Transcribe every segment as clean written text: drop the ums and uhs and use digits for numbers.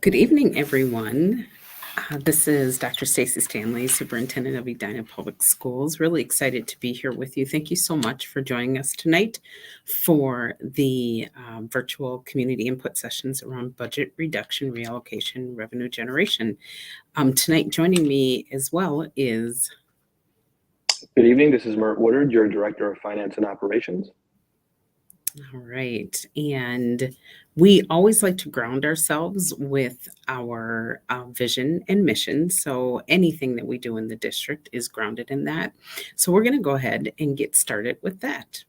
Good evening, everyone. This is Dr. Stacy Stanley, Superintendent of Edina Public Schools. Really excited to be here with you. Thank you so much for joining us tonight for the virtual community input sessions around budget reduction, reallocation, revenue generation. Tonight, joining me as well is... Good evening. This is Mert Woodard, your Director of Finance and Operations. All right. And we always like to ground ourselves with our vision and mission. So anything that we do in the district is grounded in that. So we're going to go ahead and get started with that.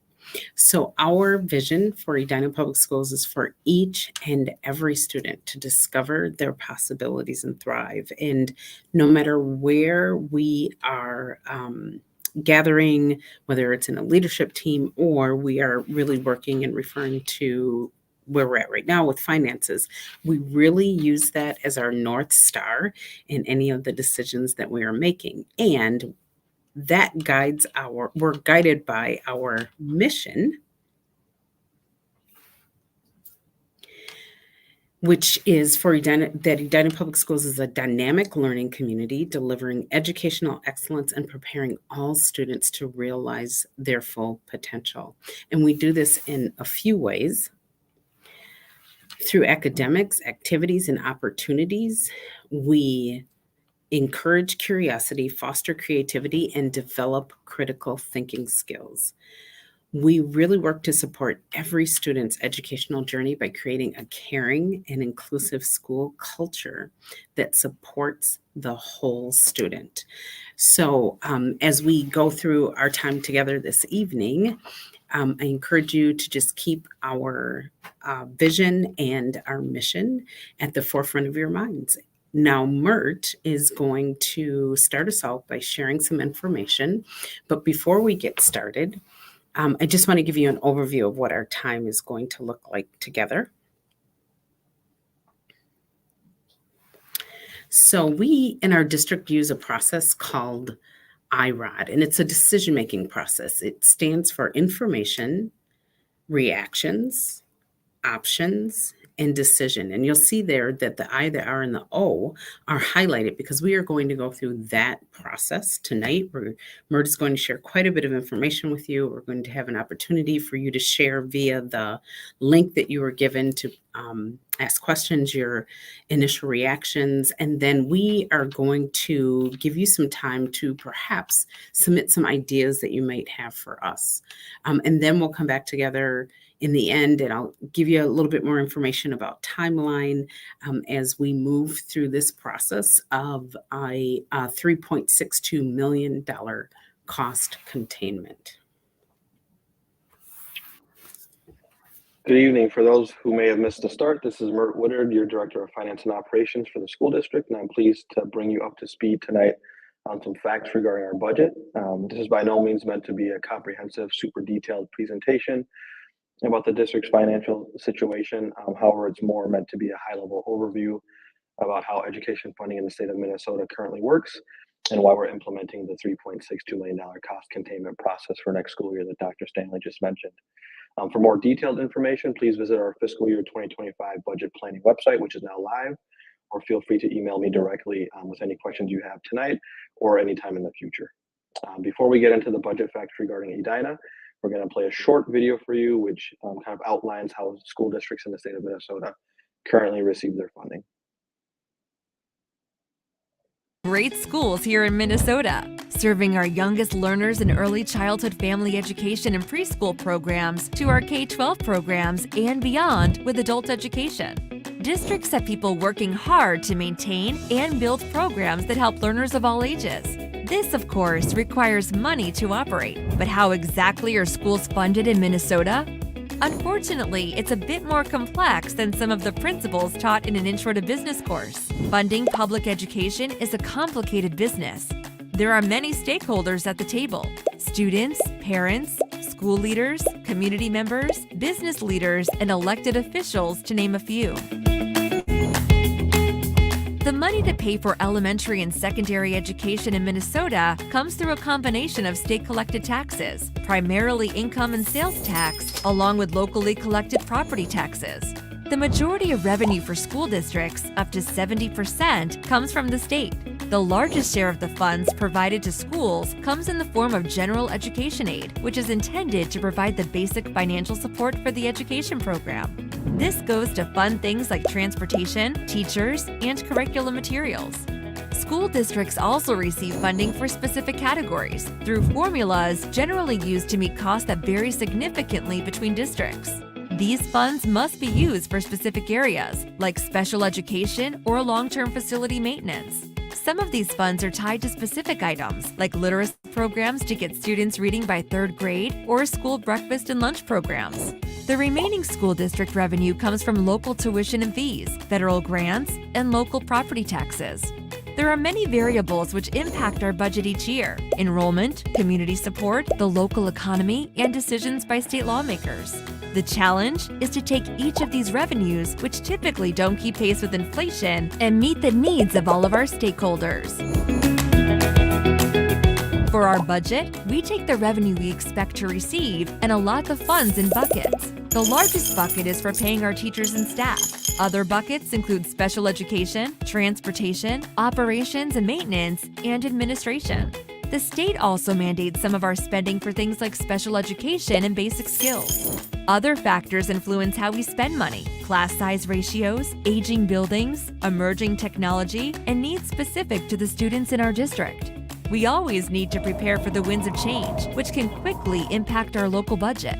So our vision for Edina Public Schools is for each and every student to discover their possibilities and thrive. And no matter where we are gathering, whether it's in a leadership team or we are really working and referring to where we're at right now with finances, we really use that as our North Star in any of the decisions that we are making. And that we're guided by our mission, which is for Edina Public Schools is a dynamic learning community delivering educational excellence and preparing all students to realize their full potential. And we do this in a few ways. Through academics, activities, and opportunities, we encourage curiosity, foster creativity, and develop critical thinking skills. We really work to support every student's educational journey by creating a caring and inclusive school culture that supports the whole student. So as we go through our time together this evening, I encourage you to just keep our vision and our mission at the forefront of your minds. Now, Mert is going to start us out by sharing some information. But before we get started, I just want to give you an overview of what our time is going to look like together. So we in our district use a process called IROD, and it's a decision-making process. It stands for information, reactions, options, and decision. And you'll see there that the I, the R, and the O are highlighted because we are going to go through that process tonight. Mert is going to share quite a bit of information with you. We're going to have an opportunity for you to share via the link that you were given to ask questions, your initial reactions, and then we are going to give you some time to perhaps submit some ideas that you might have for us. And then we'll come back together in the end, and I'll give you a little bit more information about timeline as we move through this process of a $3.62 million cost containment. Good evening. For those who may have missed the start, this is Mert Woodard, your Director of Finance and Operations for the school district, and I'm pleased to bring you up to speed tonight on some facts regarding our budget. This is by no means meant to be a comprehensive, super detailed presentation about the district's financial situation. However, it's more meant to be a high-level overview about how education funding in the state of Minnesota currently works and why we're implementing the $3.62 million cost containment process for next school year that Dr. Stanley just mentioned. For more detailed information, please visit our fiscal year 2025 budget planning website, which is now live, or feel free to email me directly with any questions you have tonight or anytime in the future. Before we get into the budget facts regarding Edina, we're going to play a short video for you, which kind of outlines how school districts in the state of Minnesota currently receive their funding. Great schools here in Minnesota, serving our youngest learners in early childhood family education and preschool programs to our K-12 programs and beyond with adult education. Districts have people working hard to maintain and build programs that help learners of all ages. This, of course, requires money to operate. But how exactly are schools funded in Minnesota? Unfortunately, it's a bit more complex than some of the principles taught in an Intro to Business course. Funding public education is a complicated business. There are many stakeholders at the table: students, parents, school leaders, community members, business leaders, and elected officials, to name a few. The money to pay for elementary and secondary education in Minnesota comes through a combination of state-collected taxes, primarily income and sales tax, along with locally collected property taxes. The majority of revenue for school districts, up to 70%, comes from the state. The largest share of the funds provided to schools comes in the form of general education aid, which is intended to provide the basic financial support for the education program. This goes to fund things like transportation, teachers, and curriculum materials. School districts also receive funding for specific categories through formulas generally used to meet costs that vary significantly between districts. These funds must be used for specific areas, like special education or long-term facility maintenance. Some of these funds are tied to specific items, like literacy programs to get students reading by 3rd grade or school breakfast and lunch programs. The remaining school district revenue comes from local tuition and fees, federal grants, and local property taxes. There are many variables which impact our budget each year: enrollment, community support, the local economy, and decisions by state lawmakers. The challenge is to take each of these revenues, which typically don't keep pace with inflation, and meet the needs of all of our stakeholders. For our budget, we take the revenue we expect to receive and allot the funds in buckets. The largest bucket is for paying our teachers and staff. Other buckets include special education, transportation, operations and maintenance, and administration. The state also mandates some of our spending for things like special education and basic skills. Other factors influence how we spend money: class size ratios, aging buildings, emerging technology, and needs specific to the students in our district. We always need to prepare for the winds of change, which can quickly impact our local budget.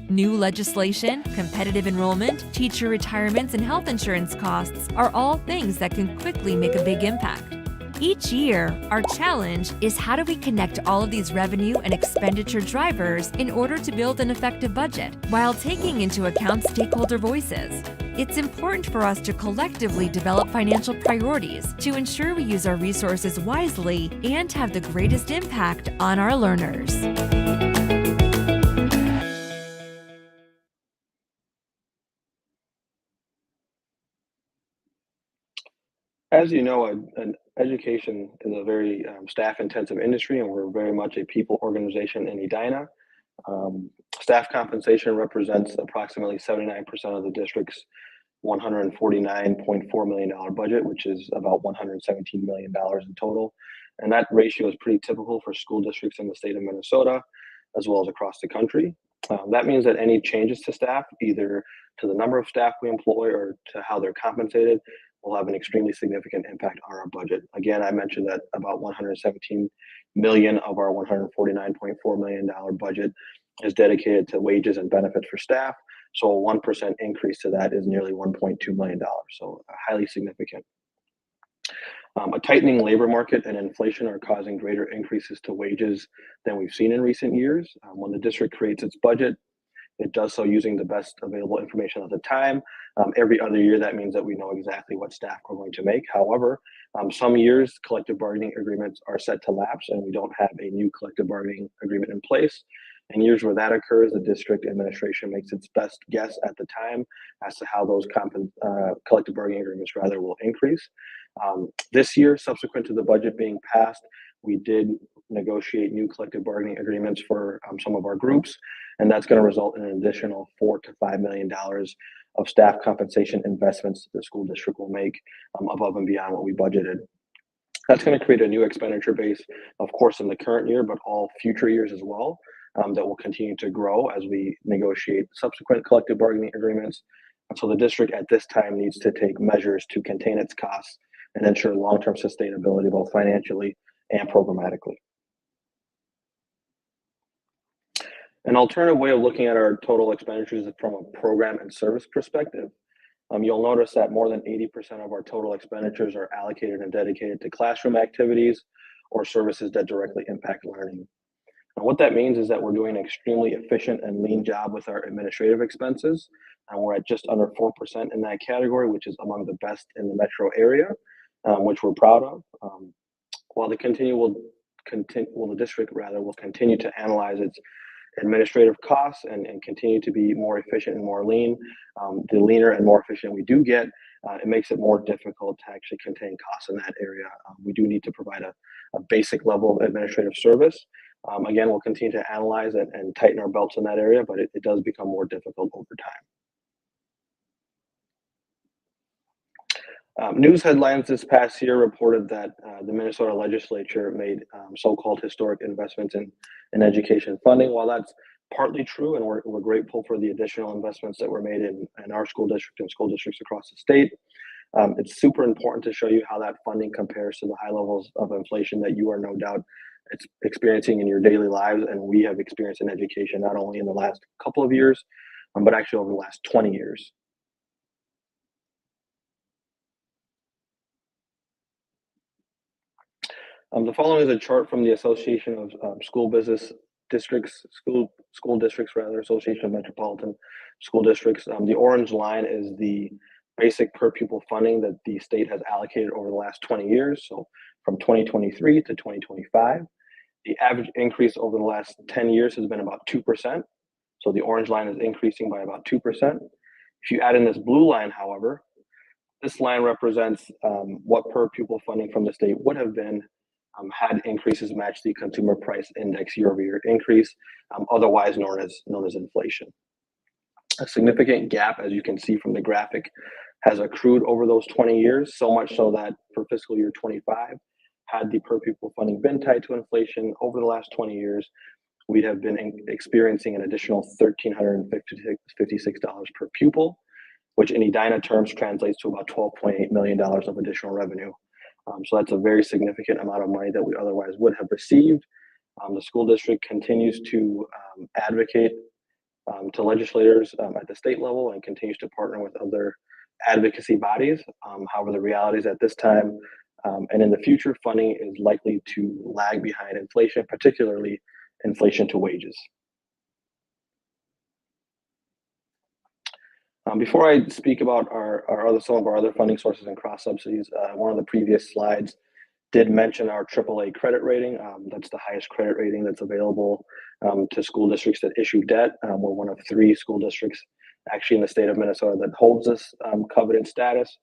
New legislation, competitive enrollment, teacher retirements, and health insurance costs are all things that can quickly make a big impact. Each year, our challenge is how do we connect all of these revenue and expenditure drivers in order to build an effective budget while taking into account stakeholder voices. It's important for us to collectively develop financial priorities to ensure we use our resources wisely and have the greatest impact on our learners. As you know, an education is a very staff-intensive industry, and we're very much a people organization in Edina. Staff compensation represents approximately 79% of the district's $149.4 million budget, which is about $117 million in total. And that ratio is pretty typical for school districts in the state of Minnesota, as well as across the country. That means that any changes to staff, either to the number of staff we employ or to how they're compensated, will have an extremely significant impact on our budget. Again, I mentioned that about $117 million of our $149.4 million budget is dedicated to wages and benefits for staff. So a 1% increase to that is nearly $1.2 million. So highly significant. A tightening labor market and inflation are causing greater increases to wages than we've seen in recent years. When the district creates its budget, it does so using the best available information at the time. Every other year, that means that we know exactly what staff we're going to make. However, some years collective bargaining agreements are set to lapse and we don't have a new collective bargaining agreement in place. In years where that occurs, the district administration makes its best guess at the time as to how those collective bargaining agreements will increase. This year, subsequent to the budget being passed, we did negotiate new collective bargaining agreements for some of our groups, and that's going to result in an additional $4 to $5 million of staff compensation investments the school district will make above and beyond what we budgeted. That's going to create a new expenditure base, of course, in the current year, but all future years as well, that will continue to grow as we negotiate subsequent collective bargaining agreements. And so the district at this time needs to take measures to contain its costs and ensure long-term sustainability, both financially and programmatically. An alternative way of looking at our total expenditures is from a program and service perspective. You'll notice that more than 80% of our total expenditures are allocated and dedicated to classroom activities or services that directly impact learning. And what that means is that we're doing an extremely efficient and lean job with our administrative expenses. And we're at just under 4% in that category, which is among the best in the metro area, which we're proud of. While the district will continue to analyze its administrative costs and continue to be more efficient and more lean. The leaner and more efficient we do get, it makes it more difficult to actually contain costs in that area. We do need to provide a basic level of administrative service. Again, we'll continue to analyze it and tighten our belts in that area, but it does become more difficult over time. News headlines this past year reported that the Minnesota legislature made so-called historic investments in education funding. While that's partly true, and we're grateful for the additional investments that were made in our school district and school districts across the state, it's super important to show you how that funding compares to the high levels of inflation that you are no doubt experiencing in your daily lives, and we have experienced in education not only in the last couple of years, but actually over the last 20 years. The following is a chart from the Association of School Business Districts, School Districts rather, Association of Metropolitan School Districts. The orange line is the basic per pupil funding that the state has allocated over the last 20 years. So from 2023 to 2025, the average increase over the last 10 years has been about 2%. So the orange line is increasing by about 2%. If you add in this blue line, however, this line represents what per pupil funding from the state would have been had increases matched the consumer price index year-over-year increase, otherwise known as inflation. A significant gap, as you can see from the graphic, has accrued over those 20 years, so much so that for fiscal year 25, had the per pupil funding been tied to inflation over the last 20 years, we'd have been experiencing an additional $1,356 per pupil, which in Edina terms translates to about $12.8 million of additional revenue. So that's a very significant amount of money that we otherwise would have received. The school district continues to advocate to legislators at the state level and continues to partner with other advocacy bodies. However, the reality is at this time and in the future, funding is likely to lag behind inflation, particularly inflation to wages. Before I speak about some of our other funding sources and cross subsidies, one of the previous slides did mention our AAA credit rating. That's the highest credit rating that's available to school districts that issue debt. We're one of 3 school districts actually in the state of Minnesota that holds this coveted status,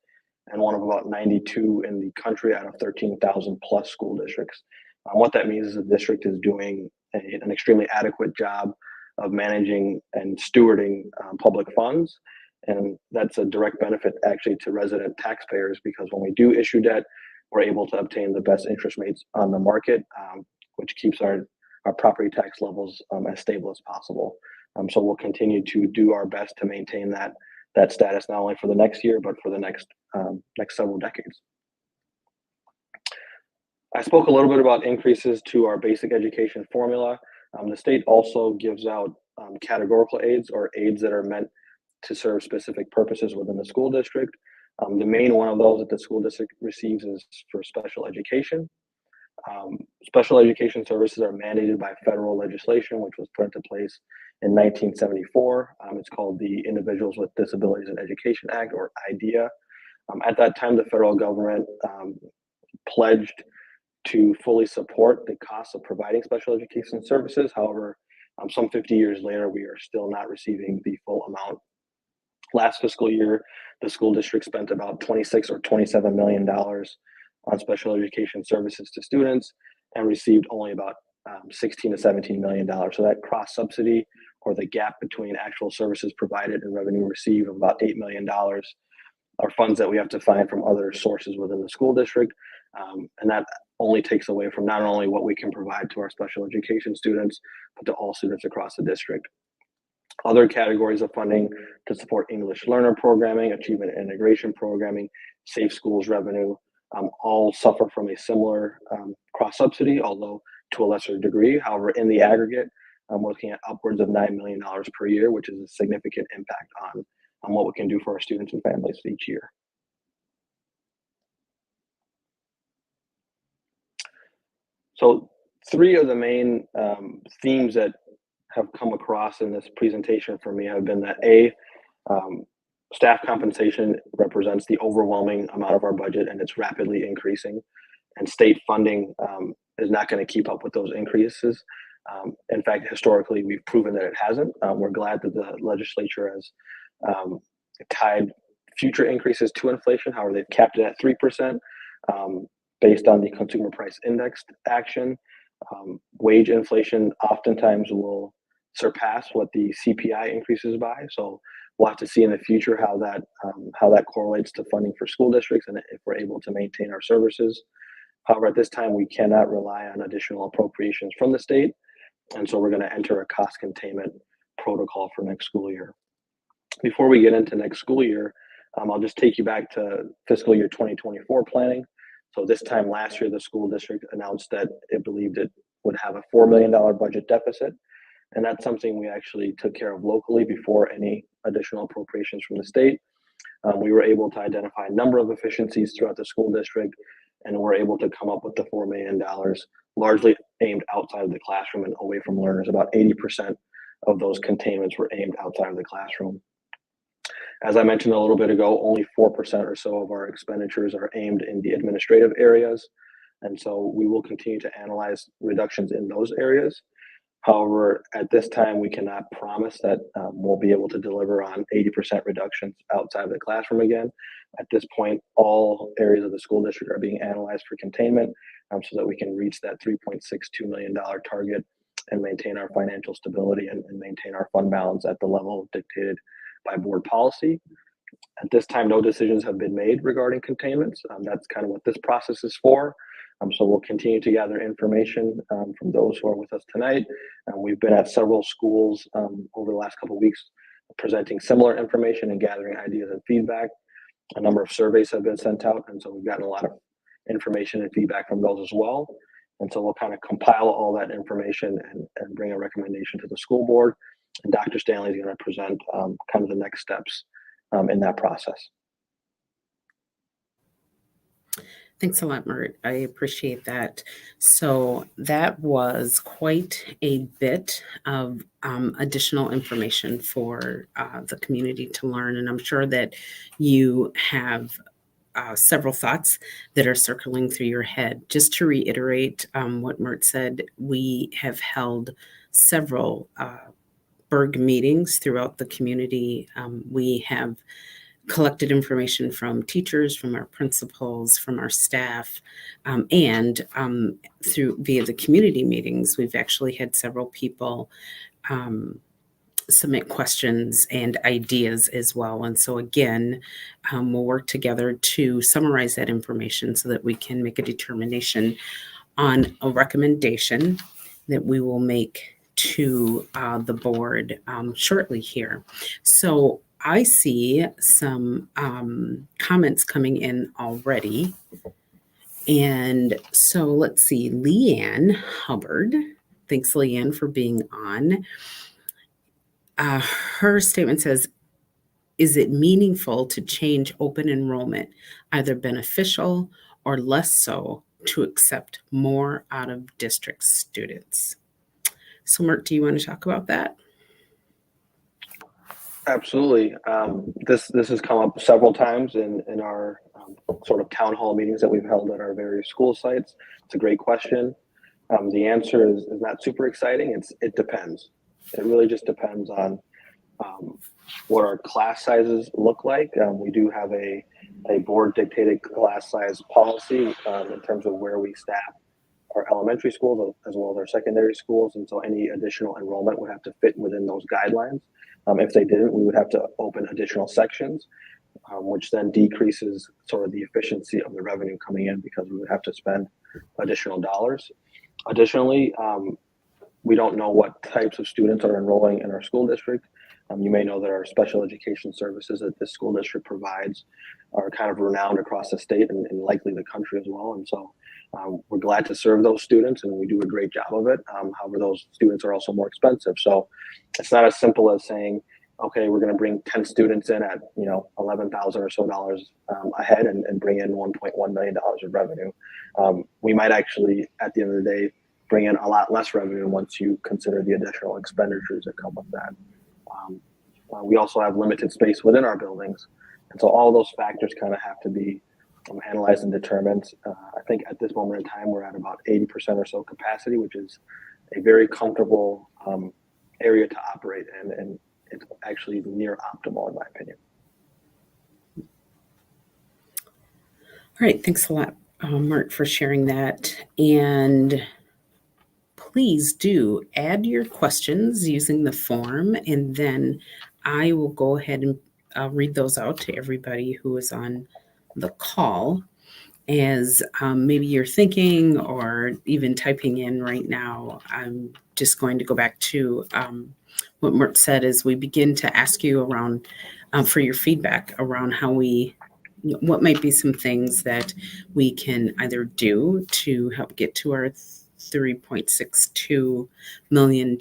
and one of about 92 in the country out of 13,000 plus school districts. What that means is the district is doing an extremely adequate job of managing and stewarding public funds. And that's a direct benefit actually to resident taxpayers, because when we do issue debt, we're able to obtain the best interest rates on the market, which keeps our property tax levels as stable as possible. So we'll continue to do our best to maintain that status, not only for the next year, but for the next several decades. I spoke a little bit about increases to our basic education formula. The state also gives out categorical aids, or aids that are meant to serve specific purposes within the school district. The main one of those that the school district receives is for special education. Special education services are mandated by federal legislation, which was put into place in 1974. It's called the Individuals with Disabilities in Education Act, or IDEA. At that time, the federal government pledged to fully support the costs of providing special education services. However, some 50 years later, we are still not receiving the full amount. Last fiscal year, the school district spent about $26 or $27 million on special education services to students and received only about $16 to $17 million. So that cross subsidy, or the gap between actual services provided and revenue received, of about $8 million are funds that we have to find from other sources within the school district. And that only takes away from not only what we can provide to our special education students, but to all students across the district. Other categories of funding to support English learner programming, achievement and integration programming, safe schools revenue, all suffer from a similar cross subsidy, although to a lesser degree. However, in the aggregate, I'm looking at upwards of $9 million per year, which is a significant impact on what we can do for our students and families each year. So 3 of the main themes that have come across in this presentation for me have been that staff compensation represents the overwhelming amount of our budget, and it's rapidly increasing, and state funding is not going to keep up with those increases. In fact, historically, we've proven that it hasn't. We're glad that the legislature has tied future increases to inflation. However, they've capped it at 3% based on the consumer price index action. Wage inflation oftentimes will surpass what the CPI increases by. So we'll have to see in the future how that correlates to funding for school districts and if we're able to maintain our services. However, at this time, we cannot rely on additional appropriations from the state. And so we're going to enter a cost containment protocol for next school year. Before we get into next school year, I'll just take you back to fiscal year 2024 planning. So this time last year, the school district announced that it believed it would have a $4 million budget deficit. And that's something we actually took care of locally before any additional appropriations from the state. We were able to identify a number of efficiencies throughout the school district, and we're able to come up with the $4 million, largely aimed outside of the classroom and away from learners. About 80% of those containments were aimed outside of the classroom. As I mentioned a little bit ago, only 4% or so of our expenditures are aimed in the administrative areas. And so we will continue to analyze reductions in those areas. However, at this time, we cannot promise that we'll be able to deliver on 80% reductions outside of the classroom again. At this point, all areas of the school district are being analyzed for containment so that we can reach that $3.62 million target and maintain our financial stability and maintain our fund balance at the level dictated by board policy. At this time, no decisions have been made regarding containments. That's kind of what this process is for. So we'll continue to gather information from those who are with us tonight. We've been at several schools over the last couple of weeks presenting similar information and gathering ideas and feedback. A number of surveys have been sent out, and so we've gotten a lot of information and feedback from those as well. And so we'll kind of compile all that information and bring a recommendation to the school board. And Dr. Stanley is going to present kind of the next steps in that process. Thanks a lot, Mert. I appreciate that. So that was quite a bit of additional information for the community to learn. And I'm sure that you have several thoughts that are circling through your head. Just to reiterate what Mert said, we have held several BRRRG meetings throughout the community. We have collected information from teachers, from our principals, from our staff, and through via the community meetings, we've actually had several people submit questions and ideas as well. And so again, we'll work together to summarize that information so that we can make a determination on a recommendation that we will make to the board shortly here. So I see some comments coming in already. And so let's see, Leanne Hubbard. Thanks, Leanne, for being on. Her statement says, is it meaningful to change open enrollment, either beneficial or less so, to accept more out of district students? So Mert, do you want to talk about that? Absolutely. This has come up several times in our sort of town hall meetings that we've held at our various school sites. It's a great question. The answer is not super exciting. It depends. It really just depends on what our class sizes look like. We do have a board dictated class size policy in terms of where we staff our elementary schools as well as our secondary schools. And so any additional enrollment would have to fit within those guidelines. If they didn't, we would have to open additional sections, which then decreases sort of the efficiency of the revenue coming in because we would have to spend additional dollars. Additionally, we don't know what types of students are enrolling in our school district. You may know that our special education services that this school district provides are kind of renowned across the state and likely the country as well. And so we're glad to serve those students and we do a great job of it. However, those students are also more expensive. So it's not as simple as saying, okay, we're going to bring 10 students in at, $11,000 or so a head and bring in $1.1 million of revenue. We might actually, at the end of the day, bring in a lot less revenue once you consider the additional expenditures that come with that. We also have limited space within our buildings. And so all those factors kind of have to be analyzed and determined. I think at this moment in time, we're at about 80% or so capacity, which is a very comfortable area to operate in. And it's actually near optimal in my opinion. All right, thanks a lot, Mert, for sharing that. And please do add your questions using the form, and then I will go ahead and read those out to everybody who is on the call as maybe you're thinking or even typing in right now. I'm just going to go back to what Mert said as we begin to ask you around for your feedback around how what might be some things that we can either do to help get to our $3.62 million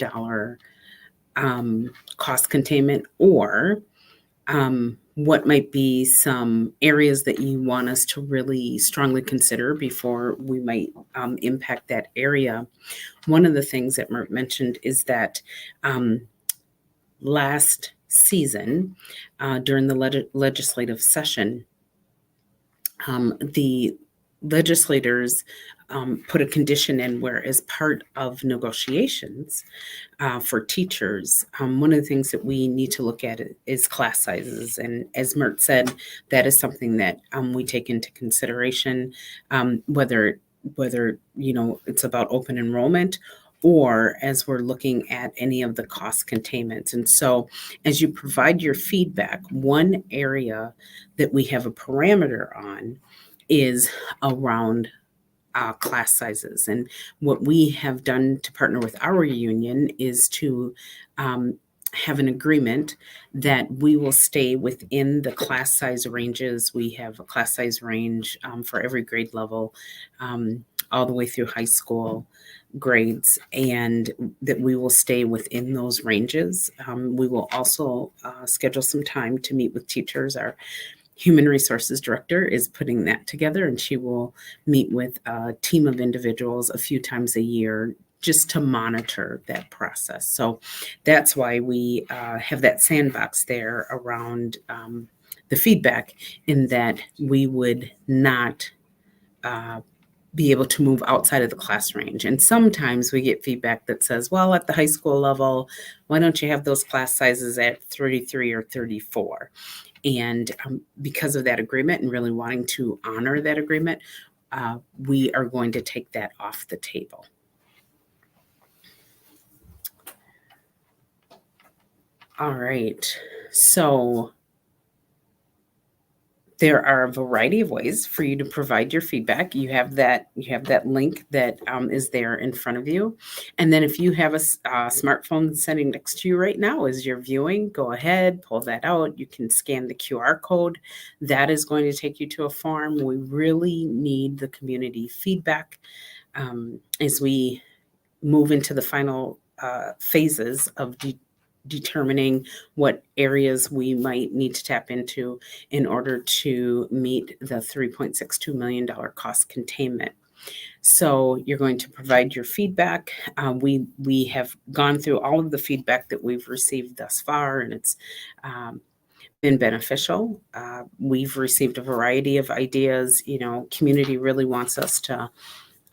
cost containment, or what might be some areas that you want us to really strongly consider before we might impact that area. One of the things that Mert mentioned is that last season, during the legislative session, the legislators put a condition in where, as part of negotiations for teachers, one of the things that we need to look at is class sizes. And as Mert said, that is something that we take into consideration, whether it's about open enrollment or as we're looking at any of the cost containments. And so as you provide your feedback, one area that we have a parameter on is around class sizes. And what we have done to partner with our union is to have an agreement that we will stay within the class size ranges. We have a class size range for every grade level, all the way through high school grades, and that we will stay within those ranges. We will also schedule some time to meet with teachers. Our Human Resources Director is putting that together, and she will meet with a team of individuals a few times a year just to monitor that process. So that's why we have that sandbox there around the feedback, in that we would not be able to move outside of the class range. And sometimes we get feedback that says, well, at the high school level, why don't you have those class sizes at 33 or 34? And because of that agreement and really wanting to honor that agreement, we are going to take that off the table. All right. So there are a variety of ways for you to provide your feedback. You have that link that is there in front of you. And then if you have a smartphone sitting next to you right now as you're viewing, go ahead, pull that out. You can scan the QR code. That is going to take you to a form. We really need the community feedback as we move into the final phases of determining what areas we might need to tap into in order to meet the $3.62 million cost containment. So you're going to provide your feedback. We have gone through all of the feedback that we've received thus far, and it's been beneficial. We've received a variety of ideas. Community really wants us to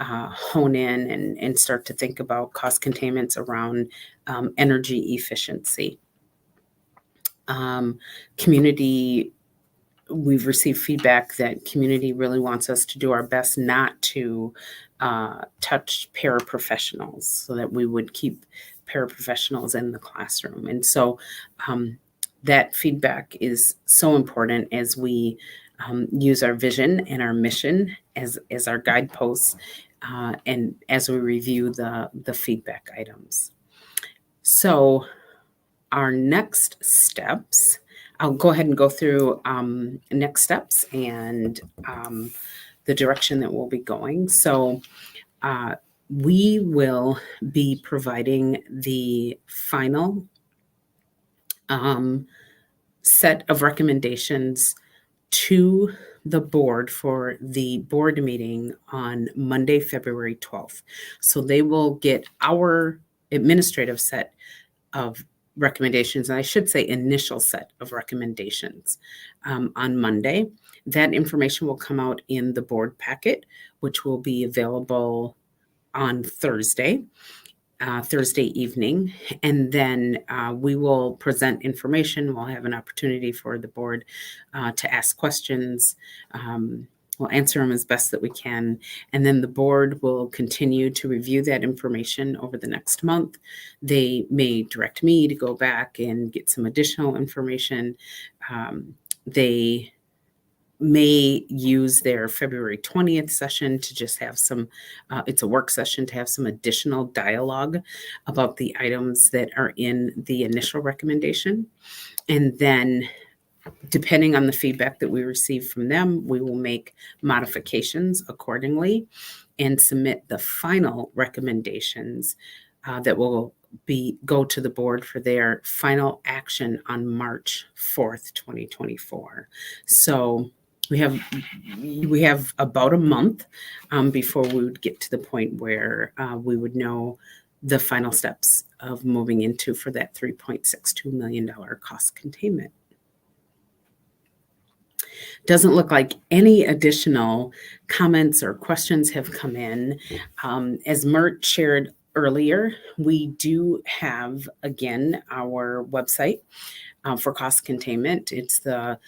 hone in and start to think about cost containments around energy efficiency. Community, we've received feedback that community really wants us to do our best not to touch paraprofessionals, so that we would keep paraprofessionals in the classroom. And so that feedback is so important as we use our vision and our mission as our guideposts, and as we review the feedback items. So our next steps, I'll go ahead and go through next steps and the direction that we'll be going. So we will be providing the final set of recommendations to the board for the board meeting on Monday, February 12th. So they will get our administrative set of recommendations, and I should say initial set of recommendations on Monday. That information will come out in the board packet, which will be available on Thursday evening. And then we will present information. We'll have an opportunity for the board to ask questions. We'll answer them as best that we can. And then the board will continue to review that information over the next month. They may direct me to go back and get some additional information. They may use their February 20th session to just have some, it's a work session to have some additional dialogue about the items that are in the initial recommendation. And then depending on the feedback that we receive from them, we will make modifications accordingly and submit the final recommendations that will go to the board for their final action on March 4th, 2024. So we have about a month before we would get to the point where we would know the final steps of moving into for that $3.62 million cost containment. Doesn't look like any additional comments or questions have come in. As Mert shared earlier, we do have, again, our website for cost containment. It's the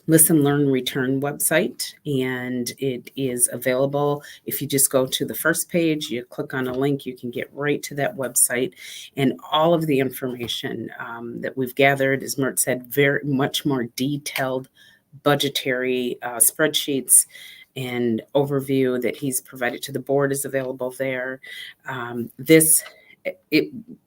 Listen, Learn, Return website, and it is available. If you just go to the first page, you click on a link, you can get right to that website, and all of the information that we've gathered, as Mert said, very much more detailed budgetary spreadsheets and overview that he's provided to the board is available there.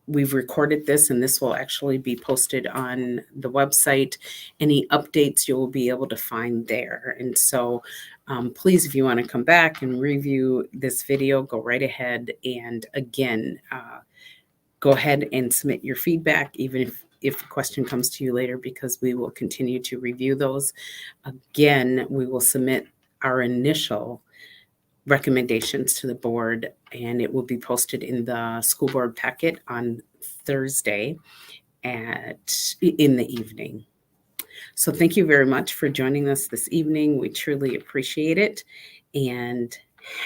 We've recorded this, and this will actually be posted on the website. Any updates you will be able to find there. And so please, if you want to come back and review this video, go right ahead. And again, go ahead and submit your feedback, even if a question comes to you later, because we will continue to review those. Again, we will submit our initial recommendations to the board, and it will be posted in the school board packet on Thursday in the evening. So thank you very much for joining us this evening. We truly appreciate it, and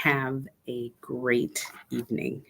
have a great evening.